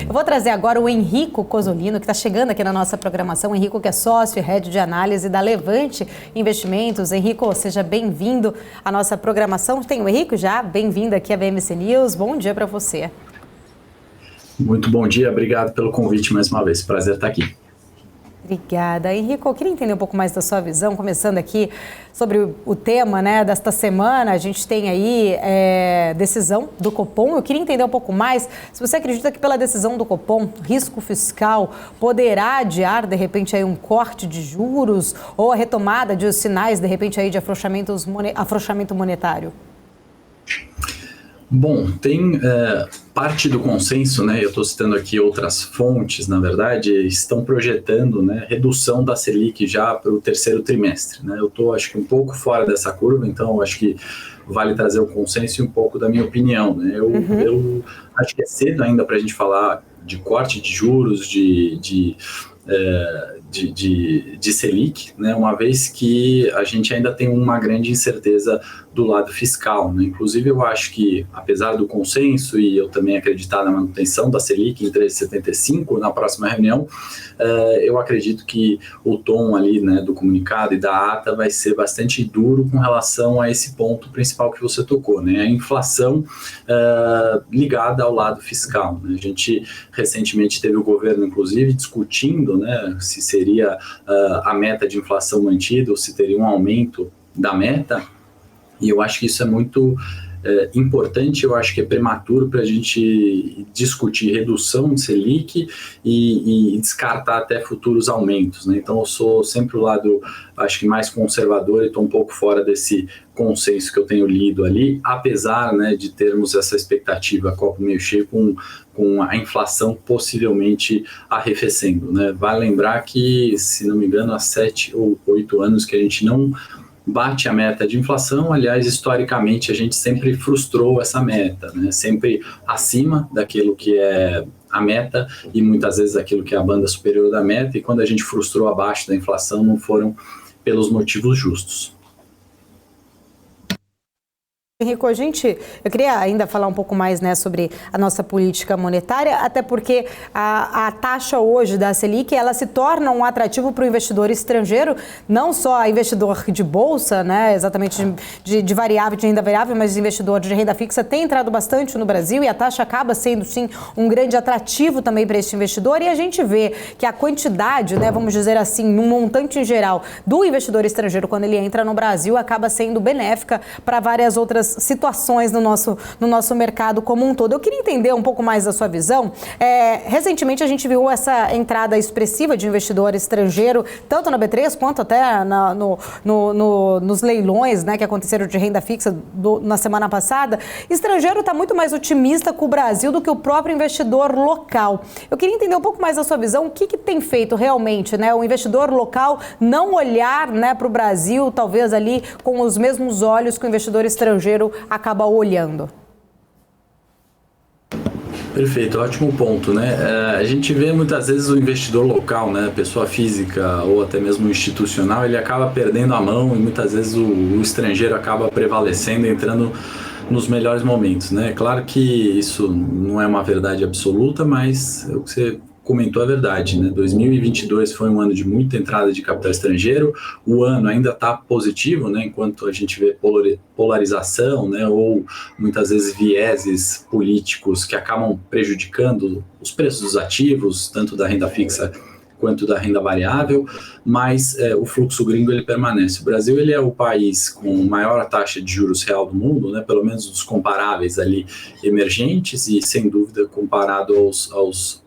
Eu vou trazer agora o Henrico Cozzolino, que está chegando aqui na nossa programação. Henrico, que é sócio e head de análise da Levante Investimentos. Henrico, seja bem-vindo à nossa programação. Tem o Henrico já, bem-vindo aqui à BMC News. Bom dia para você. Muito bom dia, obrigado pelo convite mais uma vez. Prazer estar aqui. Obrigada. Henrico, eu queria entender um pouco mais da sua visão, começando aqui sobre o tema, né, desta semana. A gente tem aí decisão do Copom. Eu queria entender um pouco mais se você acredita que pela decisão do Copom, risco fiscal poderá adiar, de repente, aí um corte de juros ou a retomada de sinais, de repente, aí de afrouxamento monetário? Bom, tem parte do consenso, né? Eu estou citando aqui outras fontes, na verdade, estão projetando, né, redução da Selic já para o terceiro trimestre, né? Eu estou, acho que, um pouco fora dessa curva, então acho que vale trazer o consenso e um pouco da minha opinião, né? Eu acho que é cedo ainda para a gente falar de corte de juros, de Selic, né, uma vez que a gente ainda tem uma grande incerteza do lado fiscal, né? Inclusive eu acho que, apesar do consenso e eu também acreditar na manutenção da Selic em 3,75 na próxima reunião, eu acredito que o tom ali, né, do comunicado e da ata vai ser bastante duro com relação a esse ponto principal que você tocou, né? A inflação ligada ao lado fiscal, né? A gente recentemente teve o governo, inclusive, discutindo, né, se seria a meta de inflação mantida ou se teria um aumento da meta, e eu acho que isso é muito importante. Eu acho que é prematuro para a gente discutir redução de Selic e descartar até futuros aumentos, né? Então eu sou sempre o lado, acho que mais conservador, e estou um pouco fora desse consenso que eu tenho lido ali, apesar, né, de termos essa expectativa copo meio cheio com a inflação possivelmente arrefecendo, né? Vale lembrar que, se não me engano, há 7 ou 8 anos que a gente não bate a meta de inflação. Aliás, historicamente, a gente sempre frustrou essa meta, né? Sempre acima daquilo que é a meta e muitas vezes aquilo que é a banda superior da meta, e quando a gente frustrou abaixo da inflação, não foram pelos motivos justos. Henrico, eu queria ainda falar um pouco mais, né, sobre a nossa política monetária, até porque a taxa hoje da Selic, ela se torna um atrativo para o investidor estrangeiro, não só investidor de bolsa, né, exatamente de variável, de renda variável, mas investidor de renda fixa tem entrado bastante no Brasil, e a taxa acaba sendo, sim, um grande atrativo também para esse investidor, e a gente vê que a quantidade, né, vamos dizer assim, num montante em geral do investidor estrangeiro, quando ele entra no Brasil, acaba sendo benéfica para várias outras situações no nosso mercado como um todo. Eu queria entender um pouco mais da sua visão. Recentemente a gente viu essa entrada expressiva de investidor estrangeiro, tanto na B3 quanto até nos leilões, né, que aconteceram de renda fixa na semana passada. Estrangeiro está muito mais otimista com o Brasil do que o próprio investidor local. Eu queria entender um pouco mais da sua visão, o que tem feito realmente, né, o investidor local não olhar, né, para o Brasil, talvez ali com os mesmos olhos que o investidor estrangeiro acaba olhando. Perfeito, ótimo ponto, né? A gente vê muitas vezes o investidor local, né, pessoa física ou até mesmo institucional, ele acaba perdendo a mão, e muitas vezes o estrangeiro acaba prevalecendo, entrando nos melhores momentos, né? Claro que isso não é uma verdade absoluta, mas o que você comentou a verdade, né? 2022 foi um ano de muita entrada de capital estrangeiro. O ano ainda está positivo, né? Enquanto a gente vê polarização, né? Ou muitas vezes vieses políticos que acabam prejudicando os preços dos ativos, tanto da renda fixa quanto da renda variável, mas o fluxo gringo ele permanece. O Brasil ele é o país com maior taxa de juros real do mundo, né? Pelo menos dos comparáveis ali emergentes, e sem dúvida comparado aos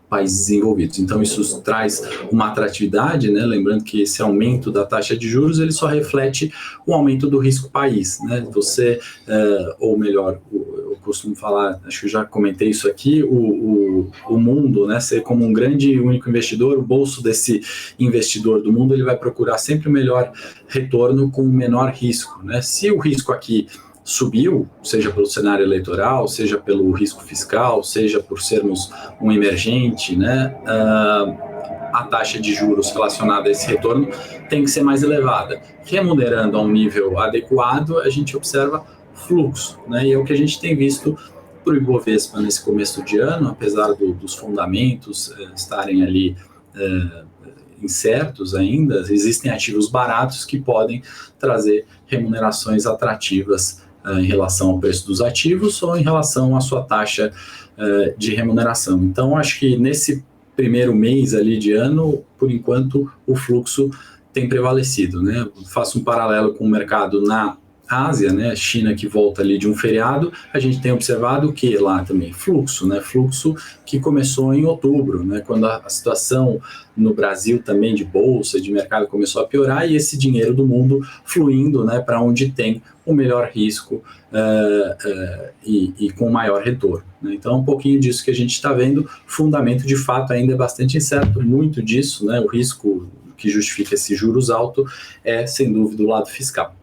países desenvolvidos. Então isso traz uma atratividade, né? Lembrando que esse aumento da taxa de juros ele só reflete o aumento do risco país, né? Você, ou melhor, eu costumo falar, acho que eu já comentei isso aqui, o mundo, né, ser como um grande e único investidor, o bolso desse investidor do mundo, ele vai procurar sempre o melhor retorno com o menor risco, né? Se o risco aqui subiu, seja pelo cenário eleitoral, seja pelo risco fiscal, seja por sermos um emergente, né, a taxa de juros relacionada a esse retorno tem que ser mais elevada. Remunerando a um nível adequado, a gente observa fluxo, né, e é o que a gente tem visto para o Ibovespa nesse começo de ano, apesar dos fundamentos estarem ali incertos ainda, existem ativos baratos que podem trazer remunerações atrativas em relação ao preço dos ativos ou em relação à sua taxa de remuneração. Então, acho que nesse primeiro mês ali de ano, por enquanto, o fluxo tem prevalecido, né? Faço um paralelo com o mercado na Ásia, né? China que volta ali de um feriado, a gente tem observado que lá também fluxo, né? Fluxo que começou em outubro, né? Quando a situação no Brasil também de bolsa, de mercado começou a piorar e esse dinheiro do mundo fluindo, né? Para onde tem o melhor risco e com maior retorno, né? Então, um pouquinho disso que a gente está vendo, fundamento de fato ainda é bastante incerto, muito disso, né? O risco que justifica esses juros altos é, sem dúvida, o lado fiscal.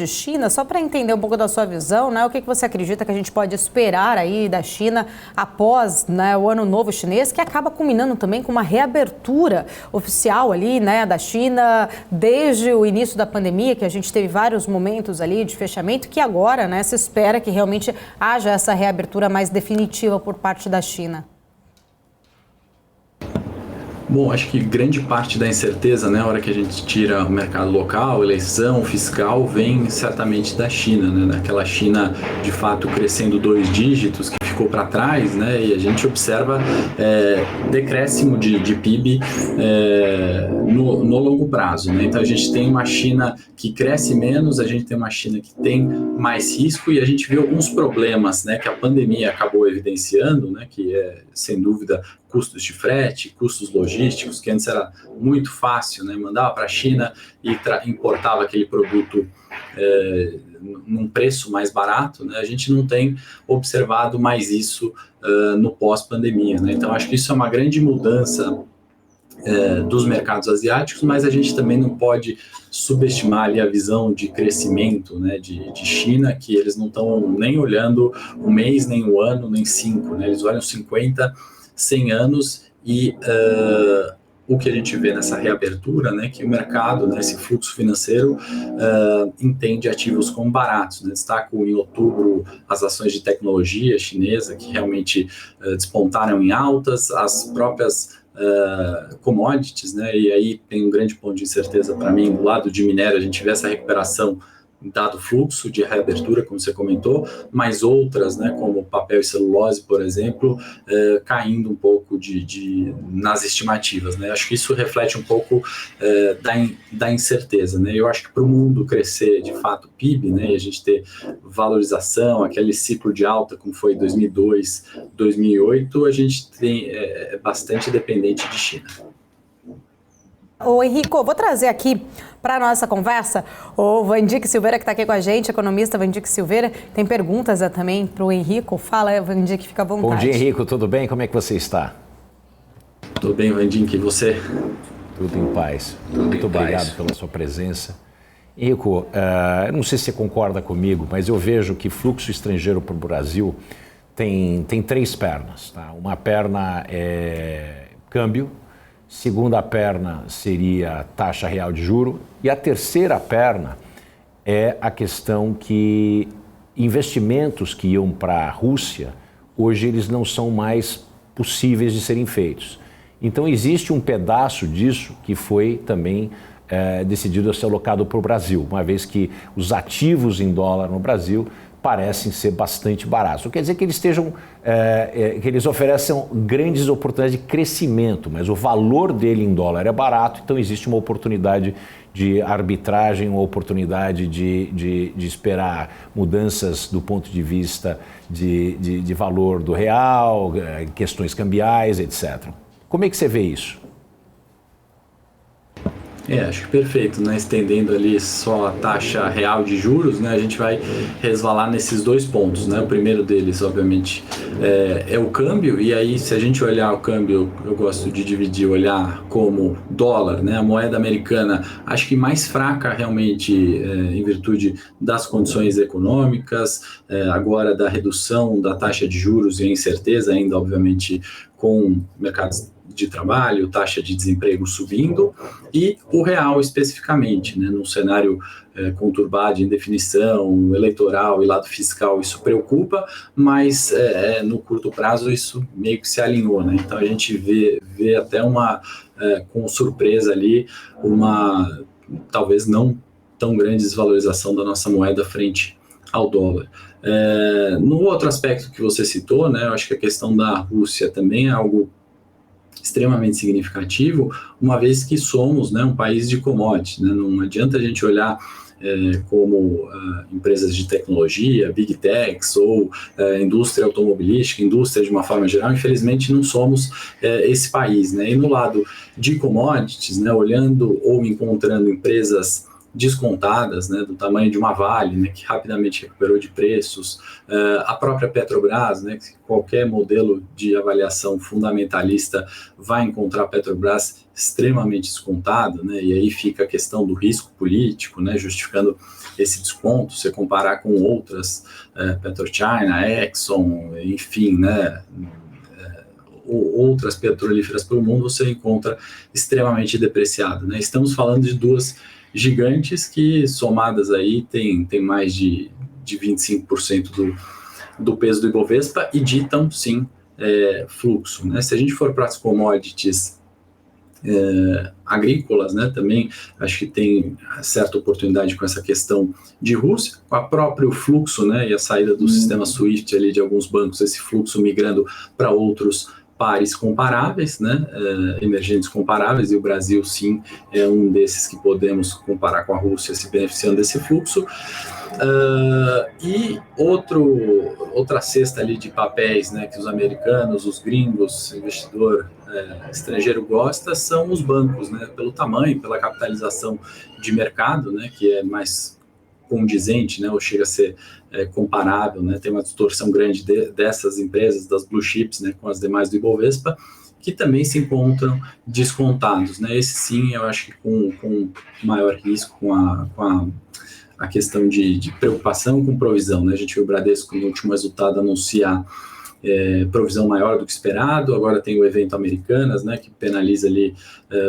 De China, só para entender um pouco da sua visão, né, o que você acredita que a gente pode esperar aí da China após, né, o Ano Novo Chinês, que acaba culminando também com uma reabertura oficial ali, né, da China desde o início da pandemia, que a gente teve vários momentos ali de fechamento, que agora, né, se espera que realmente haja essa reabertura mais definitiva por parte da China. Bom, acho que grande parte da incerteza, né, na hora que a gente tira o mercado local, eleição, fiscal, vem certamente da China, né, daquela China de fato crescendo 2 dígitos, que ficou para trás, né, e a gente observa decréscimo de PIB no longo prazo, né, então a gente tem uma China que cresce menos, a gente tem uma China que tem mais risco e a gente viu alguns problemas, né, que a pandemia acabou evidenciando, né, que é, sem dúvida, custos de frete, custos logísticos, que antes era muito fácil, né? Mandava para a China e importava aquele produto num preço mais barato, né? A gente não tem observado mais isso no pós-pandemia, né? Então, acho que isso é uma grande mudança dos mercados asiáticos, mas a gente também não pode subestimar ali a visão de crescimento, né, de China, que eles não estão nem olhando um mês, nem um ano, nem 5, né? Eles olham 50, 100 anos e o que a gente vê nessa reabertura, né, que o mercado, né, esse fluxo financeiro entende ativos como baratos, né? Destaco em outubro as ações de tecnologia chinesa que realmente despontaram em altas, as próprias commodities, né? E aí tem um grande ponto de incerteza para mim do lado de minério, a gente vê essa recuperação dado fluxo de reabertura, como você comentou, mas outras, né, como papel e celulose, por exemplo, caindo um pouco nas estimativas, né? Acho que isso reflete um pouco da incerteza, né? Eu acho que para o mundo crescer, de fato, o PIB, né, e a gente ter valorização, aquele ciclo de alta, como foi 2002, 2008, a gente é bastante dependente de China. Ô Henrico, vou trazer aqui para a nossa conversa o Vandique Silveira, que está aqui com a gente, economista Vandique Silveira. Tem perguntas também para o Henrico. Fala, Vandique, fica à vontade. Bom dia, Henrico, tudo bem? Como é que você está? Tudo bem, Vandique, e você? Tudo em paz. Muito obrigado pela sua presença. Henrico, eu não sei se você concorda comigo, mas eu vejo que fluxo estrangeiro para o Brasil tem 3 pernas. Tá? Uma perna é câmbio, segunda perna seria a taxa real de juro e a terceira perna é a questão que investimentos que iam para a Rússia, hoje eles não são mais possíveis de serem feitos. Então existe um pedaço disso que foi também decidido a ser alocado para o Brasil, uma vez que os ativos em dólar no Brasil parecem ser bastante baratos. Não quer dizer que eles que eles ofereçam grandes oportunidades de crescimento, mas o valor dele em dólar é barato, então existe uma oportunidade de arbitragem, uma oportunidade de esperar mudanças do ponto de vista de valor do real, questões cambiais, etc. Como é que você vê isso? Acho que perfeito, né? Estendendo ali só a taxa real de juros, né? A gente vai resvalar nesses 2 pontos, né? O primeiro deles, obviamente, é o câmbio, e aí se a gente olhar o câmbio, eu gosto de dividir, olhar como dólar, né? A moeda americana, acho que mais fraca realmente em virtude das condições econômicas, agora da redução da taxa de juros e a incerteza ainda, obviamente, com mercados de trabalho, taxa de desemprego subindo, e o real especificamente, né, num cenário conturbado de indefinição eleitoral e lado fiscal, isso preocupa, mas no curto prazo isso meio que se alinhou, né? Então a gente vê até com surpresa ali, talvez não tão grande desvalorização da nossa moeda frente ao dólar. No outro aspecto que você citou, né, eu acho que a questão da Rússia também é algo extremamente significativo, uma vez que somos, né, um país de commodities, né? Não adianta a gente olhar como empresas de tecnologia, big techs ou indústria automobilística, indústria de uma forma geral. Infelizmente não somos esse país, né? E no lado de commodities, né, olhando ou encontrando empresas descontadas, né, do tamanho de uma Vale, né, que rapidamente recuperou de preços, a própria Petrobras, né, que qualquer modelo de avaliação fundamentalista vai encontrar a Petrobras extremamente descontada, né, e aí fica a questão do risco político, né, justificando esse desconto. Você comparar com outras, PetroChina, Exxon, enfim, né, outras petrolíferas pelo mundo, você encontra extremamente depreciado, né. Estamos falando de duas gigantes que, somadas aí, tem mais de 25% do peso do Ibovespa e ditam, sim, fluxo, né? Se a gente for para as commodities agrícolas, né, também acho que tem certa oportunidade com essa questão de Rússia, com a próprio fluxo, né, e a saída do sistema SWIFT ali de alguns bancos, esse fluxo migrando para outros pares comparáveis, né, emergentes comparáveis, e o Brasil, sim, é um desses que podemos comparar com a Rússia, se beneficiando desse fluxo. E outra cesta ali de papéis, né, que os americanos, os gringos, investidor estrangeiro gosta, são os bancos, né, pelo tamanho, pela capitalização de mercado, né, que é mais condizente, né, ou chega a ser comparável, né, tem uma distorção grande dessas empresas, das blue chips, né, com as demais do Ibovespa, que também se encontram descontados, né. Esse sim, eu acho que com maior risco, com a questão de preocupação com provisão, né. A gente viu o Bradesco no último resultado anunciar provisão maior do que esperado. Agora tem o evento Americanas, né, que penaliza ali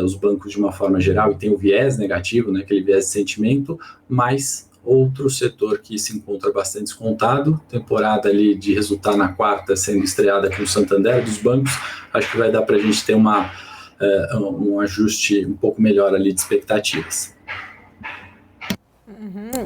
os bancos de uma forma geral e tem o viés negativo, né, aquele viés de sentimento, mas outro setor que se encontra bastante descontado, temporada ali de resultado na quarta sendo estreada com o Santander dos bancos, acho que vai dar para a gente ter um ajuste um pouco melhor ali de expectativas.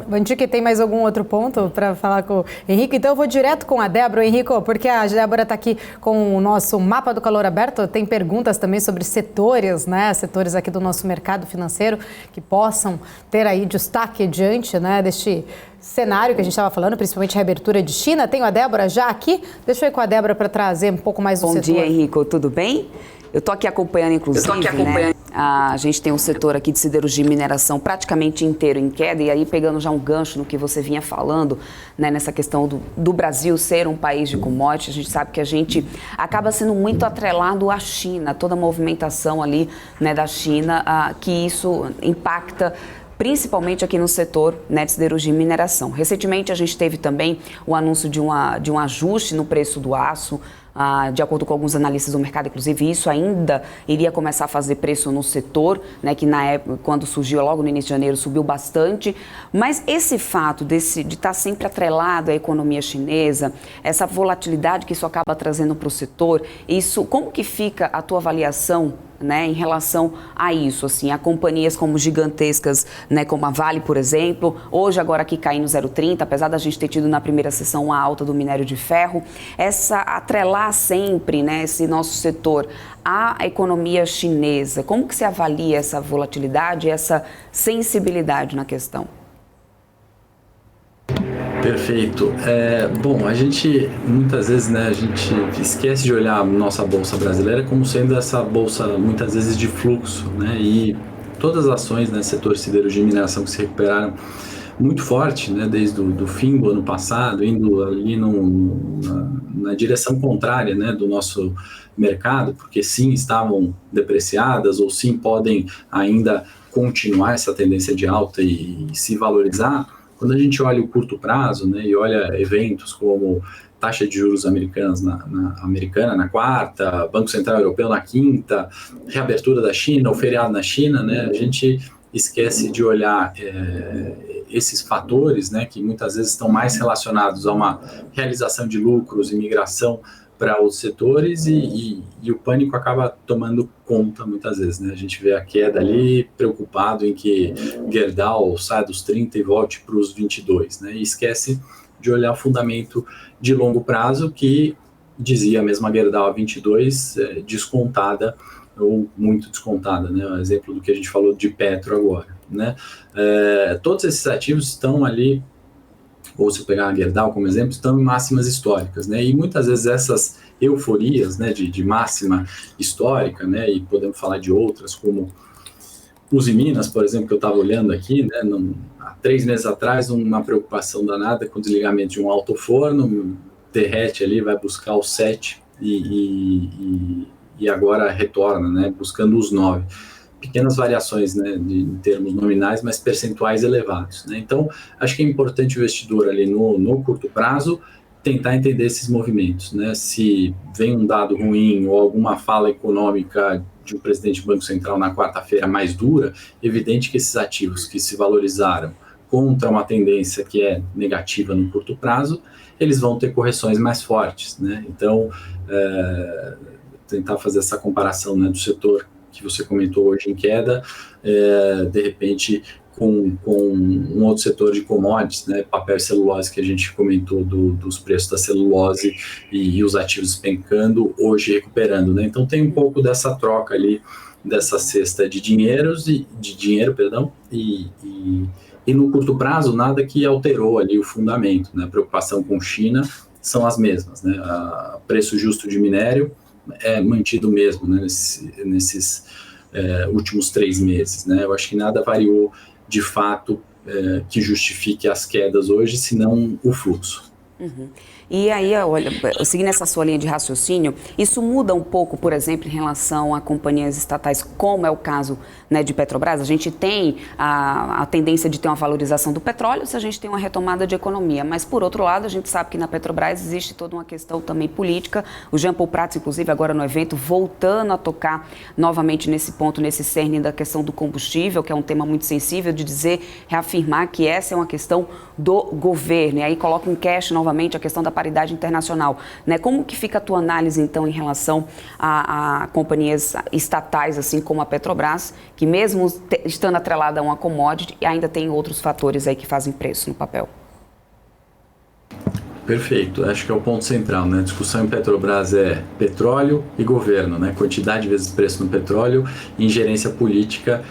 Vandique, tem mais algum outro ponto para falar com o Henrico? Então eu vou direto com a Débora. Henrico, porque a Débora está aqui com o nosso mapa do calor aberto, tem perguntas também sobre setores, né? Setores aqui do nosso mercado financeiro que possam ter aí destaque diante, né, deste cenário que a gente estava falando, principalmente a reabertura de China. Tenho a Débora já aqui. Deixa eu ir com a Débora para trazer um pouco mais do setor. Bom dia, Henrico. Tudo bem? Eu estou aqui acompanhando, inclusive, né? A gente tem um setor aqui de siderurgia e mineração praticamente inteiro em queda, e aí pegando já um gancho no que você vinha falando, né, nessa questão do Brasil ser um país de commodities, a gente sabe que a gente acaba sendo muito atrelado à China, toda a movimentação ali, né, da China, que isso impacta principalmente aqui no setor, né, de siderurgia e mineração. Recentemente a gente teve também o anúncio de um ajuste no preço do aço, de acordo com alguns analistas do mercado, inclusive isso ainda iria começar a fazer preço no setor, né, que na época, quando surgiu logo no início de janeiro, subiu bastante. Mas esse fato de estar sempre atrelado à economia chinesa, essa volatilidade que isso acaba trazendo para o setor, isso, como que fica a tua avaliação, né, em relação a isso, assim, a companhias como gigantescas, né, como a Vale, por exemplo, hoje agora aqui caindo 0,30, apesar da gente ter tido na primeira sessão uma alta do minério de ferro, essa atrelar sempre, né, esse nosso setor à economia chinesa, como que se avalia essa volatilidade, essa sensibilidade na questão? Perfeito. Bom, a gente muitas vezes, né, a gente esquece de olhar a nossa bolsa brasileira como sendo essa bolsa muitas vezes de fluxo, né, e todas as ações, né, setor siderurgia e mineração que se recuperaram muito forte, né, desde o fim do ano passado, indo ali na direção contrária, né, do nosso mercado, porque sim estavam depreciadas ou sim podem ainda continuar essa tendência de alta e se valorizar. Quando a gente olha o curto prazo, né, e olha eventos como taxa de juros americanas americana na quarta, Banco Central Europeu na quinta, reabertura da China, o feriado na China, né, a gente esquece de olhar esses fatores, né, que muitas vezes estão mais relacionados a uma realização de lucros e migração para os setores e o pânico acaba tomando conta muitas vezes, né? A gente vê a queda ali, preocupado em que Gerdau saia dos 30 e volte para os 22, né? E esquece de olhar o fundamento de longo prazo que dizia a mesma Gerdau a 22 descontada ou muito descontada, né? O exemplo do que a gente falou de Petro agora, né? Todos esses ativos estão ali, ou se eu pegar a Gerdau como exemplo, estão em máximas históricas, né? E muitas vezes essas euforias, né, de máxima histórica, né, e podemos falar de outras, como Uzi Minas, por exemplo, que eu estava olhando aqui, né, há 3 meses atrás, uma preocupação danada com o desligamento de um alto-forno, derrete ali, vai buscar os 7 e agora retorna, né, buscando os 9. Pequenas variações, né, em termos nominais, mas percentuais elevados, né? Então, acho que é importante o investidor ali no curto prazo tentar entender esses movimentos, né? Se vem um dado ruim ou alguma fala econômica de um presidente do Banco Central na quarta-feira mais dura, evidente que esses ativos que se valorizaram contra uma tendência que é negativa no curto prazo, eles vão ter correções mais fortes, né? Então, tentar fazer essa comparação, né, do setor que você comentou hoje em queda, de repente com um outro setor de commodities, né, papel e celulose, que a gente comentou dos preços da celulose e os ativos despencando, hoje recuperando, né? Então tem um pouco dessa troca ali, dessa cesta de dinheiro, e no curto prazo nada que alterou ali o fundamento, né? A preocupação com China são as mesmas, né? O preço justo de minério é mantido mesmo, né, nesses últimos 3 meses, né? Eu acho que nada variou de fato que justifique as quedas hoje, senão o fluxo. Uhum. E aí, olha, seguindo essa sua linha de raciocínio, isso muda um pouco, por exemplo, em relação a companhias estatais, como é o caso, né, de Petrobras? A gente tem a tendência de ter uma valorização do petróleo se a gente tem uma retomada de economia, mas por outro lado, a gente sabe que na Petrobras existe toda uma questão também política. O Jean Paul Prats, inclusive, agora no evento, voltando a tocar novamente nesse ponto, nesse cerne da questão do combustível, que é um tema muito sensível, de reafirmar que essa é uma questão do governo. E aí coloca em cash novamente a questão da paridade internacional, né? Como que fica a tua análise, então, em relação a companhias estatais, assim como a Petrobras, que mesmo estando atrelada a uma commodity, ainda tem outros fatores aí que fazem preço no papel? Perfeito, acho que é o ponto central, né? A discussão em Petrobras é petróleo e governo, né? Quantidade vezes preço no petróleo e ingerência política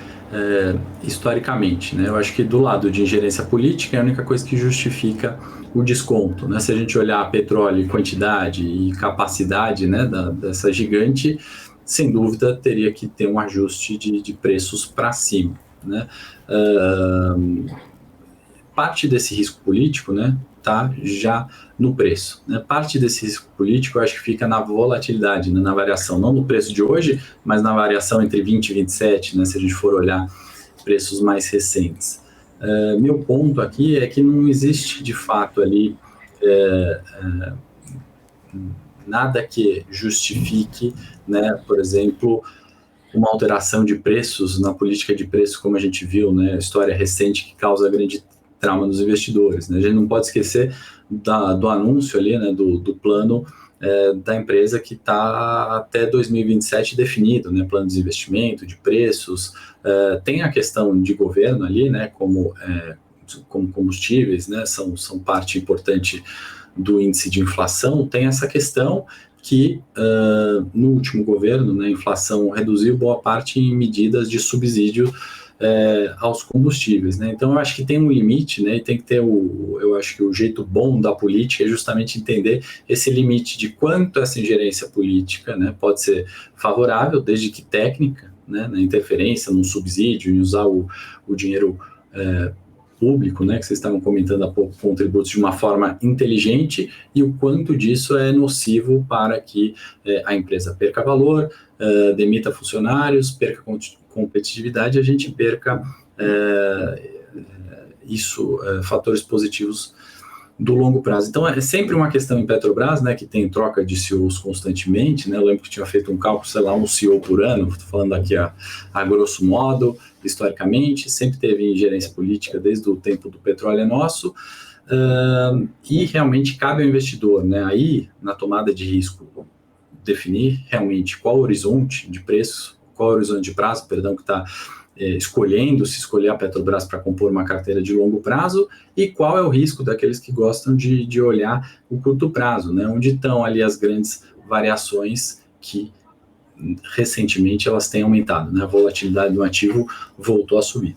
historicamente, né? Eu acho que do lado de ingerência política é a única coisa que justifica o desconto, né? Se a gente olhar petróleo e quantidade e capacidade, né, dessa gigante, sem dúvida teria que ter um ajuste de preços para cima, né? Parte desse risco político, né, tá já no preço, né? Parte desse risco político eu acho que fica na volatilidade, né, na variação, não no preço de hoje, mas na variação entre 20 e 27, né, se a gente for olhar preços mais recentes. Meu ponto aqui é que não existe de fato ali nada que justifique, né, por exemplo, uma alteração de preços na política de preço, como a gente viu, né, história recente que causa grande trauma nos investidores, né? A gente não pode esquecer do anúncio ali, né, do plano da empresa que está até 2027 definido, né, plano de investimento, de preços, tem a questão de governo ali, né, como combustíveis, né, são parte importante do índice de inflação, tem essa questão que no último governo, né, a inflação reduziu boa parte em medidas de subsídio aos combustíveis, né? Então eu acho que tem um limite, né? E tem que ter eu acho que o jeito bom da política é justamente entender esse limite de quanto essa ingerência política, né, pode ser favorável, desde que técnica, né, na interferência, num subsídio, em usar o dinheiro público, né, que vocês estavam comentando há pouco, contributos de uma forma inteligente, e o quanto disso é nocivo para que a empresa perca valor, demita funcionários, perca competitividade, a gente perca fatores positivos do longo prazo. Então, é sempre uma questão em Petrobras, né, que tem troca de CEOs constantemente, né, eu lembro que tinha feito um cálculo, sei lá, um CEO por ano, estou falando aqui a grosso modo, historicamente, sempre teve ingerência política desde o tempo do petróleo é nosso, e realmente cabe ao investidor, né, aí, na tomada de risco, definir realmente qual o horizonte de preço, qual o horizonte de prazo, perdão, que está se escolher a Petrobras para compor uma carteira de longo prazo e qual é o risco daqueles que gostam de olhar o curto prazo, né? Onde estão ali as grandes variações que recentemente elas têm aumentado, né? A volatilidade do ativo voltou a subir.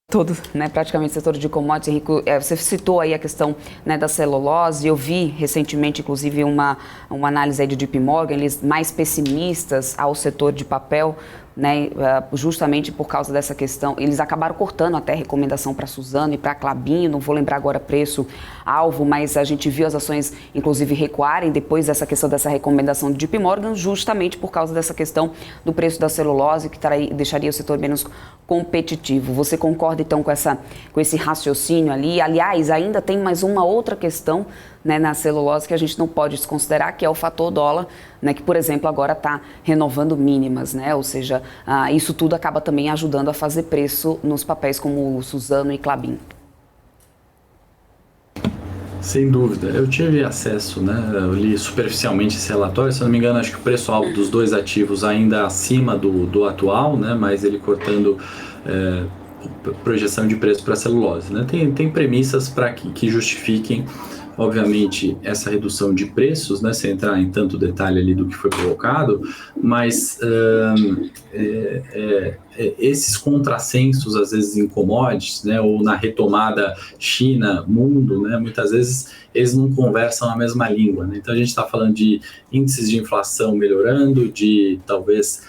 Tudo, né? Praticamente setor de commodities, Henrico, você citou aí a questão, né, da celulose. Eu vi recentemente, inclusive, uma análise aí de JP Morgan, eles mais pessimistas ao setor de papel, né, justamente por causa dessa questão. Eles acabaram cortando até a recomendação para Suzano e para Klabin, não vou lembrar agora preço-alvo, mas a gente viu as ações, inclusive, recuarem depois dessa questão dessa recomendação do JP Morgan, justamente por causa dessa questão do preço da celulose, que deixaria o setor menos competitivo. Você concorda, então, com esse raciocínio ali? Aliás, ainda tem mais uma outra questão, né, na celulose que a gente não pode desconsiderar, que é o fator dólar, né, que, por exemplo, agora está renovando mínimas, né? Ou seja, isso tudo acaba também ajudando a fazer preço nos papéis como o Suzano e Klabin. Sem dúvida. Eu tive acesso, né? Eu li superficialmente esse relatório, se eu não me engano, acho que o preço-alvo dos dois ativos ainda acima do atual, né? Mas ele cortando projeção de preço para celulose, né? Tem premissas para que justifiquem, obviamente, essa redução de preços, né, sem entrar em tanto detalhe ali do que foi colocado, mas esses contrassensos, às vezes, em commodities, né, ou na retomada China-mundo, né, muitas vezes eles não conversam a mesma língua, né? Então, a gente está falando de índices de inflação melhorando, de, talvez,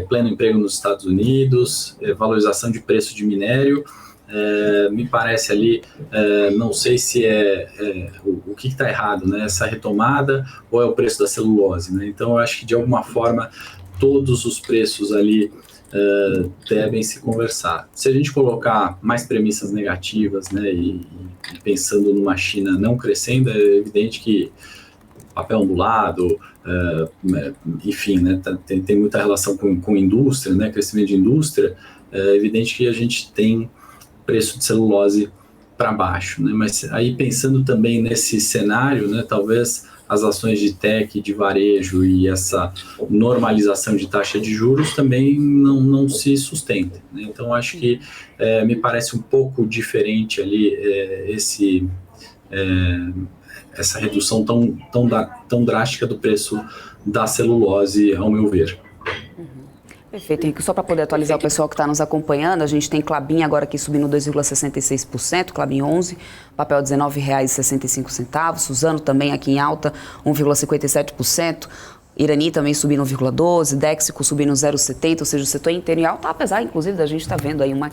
pleno emprego nos Estados Unidos, valorização de preço de minério. Me parece ali, não sei se o que está errado, né? Essa retomada ou é o preço da celulose, né? Então eu acho que de alguma forma todos os preços ali devem se conversar. Se a gente colocar mais premissas negativas, né, e pensando numa China não crescendo, é evidente que papel ondulado, enfim, né, tem muita relação com indústria, né, crescimento de indústria, é evidente que a gente tem preço de celulose para baixo, né? Mas aí pensando também nesse cenário, né, talvez as ações de tech, de varejo e essa normalização de taxa de juros também não se sustentem, né? Então acho que me parece um pouco diferente ali essa redução tão drástica do preço da celulose, ao meu ver. Perfeito, Henrique. Só para poder atualizar o pessoal que está nos acompanhando, a gente tem Klabin agora aqui subindo 2,66%, Klabin 11, papel R$ 19,65, Suzano também aqui em alta, 1,57%, Irani também subindo 1,12%, Dexico subindo 0,70%, ou seja, o setor inteiro em alta, apesar, inclusive, da gente estar vendo aí uma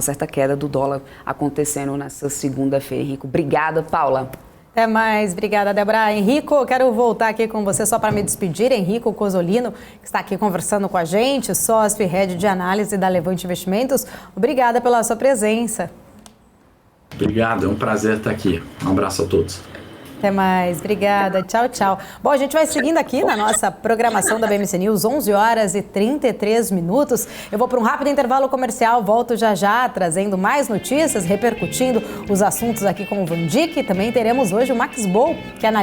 certa queda do dólar acontecendo nessa segunda-feira. Henrique, obrigada, Paula. Até mais, obrigada, Débora. Henrico, quero voltar aqui com você só para me despedir. Henrico Cozzolino, que está aqui conversando com a gente, sócio e head de análise da Levante Investimentos. Obrigada pela sua presença. Obrigado, é um prazer estar aqui. Um abraço a todos. Até mais, obrigada, tchau, tchau. Bom, a gente vai seguindo aqui na nossa programação da BMC News, 11h33. Eu vou para um rápido intervalo comercial, volto já, trazendo mais notícias, repercutindo os assuntos aqui com o Vandic. Também teremos hoje o Max Boll, que analisa